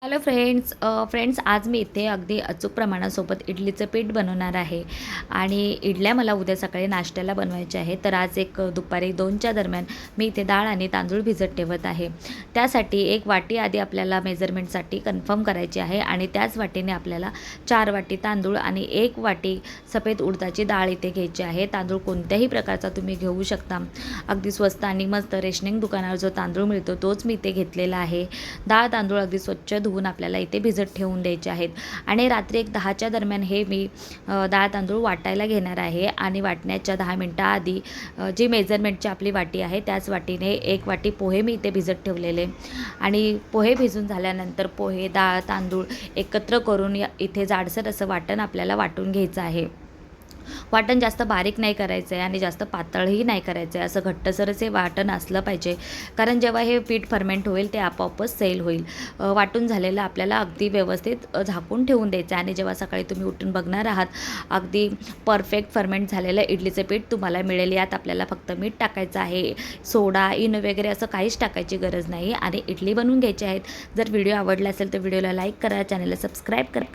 Hello friends आज मी इथे अगदी अचूक प्रमाणासोबत इडलीचं पीठ बनवणार आहे आणि इडल्या मला उद्या सकाळी नाश्त्याला बनवायच्या आहे. तर आज दुपारी 2च्या दरम्यान मी इथे डाळ आणि तांदूळ भिजत ठेवत आहे. त्यासाठी 1 वाटी आधी आपल्याला मेजरमेंटसाठी कन्फर्म करायची आहे आणि त्याच वाटीने आपल्याला 4 वाटी तांदूळ आणि 1 वाटी सफेद उडदाची डाळ इथे घ्यायची आहे. तांदूळ कोणत्याही प्रकारचा तुम्ही घेऊ शकता. अगदी स्वस्त आणि मस्त रेशनिंग दुकानावर जो तांदूळ मिळतो तोच मी इथे घेतलेला आहे. डाळ तांदूळ अगदी स्वच्छ धुवून आपल्याला इथे भिजत ठेवून द्यायचे आहेत आणि रात्री 10च्या दरम्यान हे मी डाळ तांदूळ वाटायला घेणार आहे आणि वाटण्याच्या 10 मिनटं आधी जी मेजरमेंटची आपली वाटी आहे त्याच वाटीने 1 वाटी पोहे मी इथे भिजत ठेवलेले आणि पोहे भिजून झाल्यानंतर पोहे डाळ तांदूळ एकत्र करून इथे जाडसर असं वाटण आपल्याला वाटून घ्यायचं आहे. वाटण जास्त बारीक नाही करायचं आहे आणि जास्त पातळही नाही करायचं आहे. असं घट्टसरच हे वाटण असलं पाहिजे, कारण जेव्हा हे पीठ फर्मेंट होईल ते आपोआपच सैल होईल. वाटून झालेलं आपल्याला अगदी व्यवस्थित झाकून ठेवून द्यायचं आहे आणि जेव्हा सकाळी तुम्ही उठून बघणार आहात अगदी परफेक्ट फर्मेंट झालेलं इडलीचं पीठ तुम्हाला मिळेल. यात आपल्याला फक्त मीठ टाकायचं आहे, सोडा इनो वगैरे असं काहीच टाकायची गरज नाही आणि इडली बनवून घ्यायची आहेत. जर व्हिडिओ आवडला असेल तर व्हिडिओला लाईक करा, चॅनलला सबस्क्राईब करा.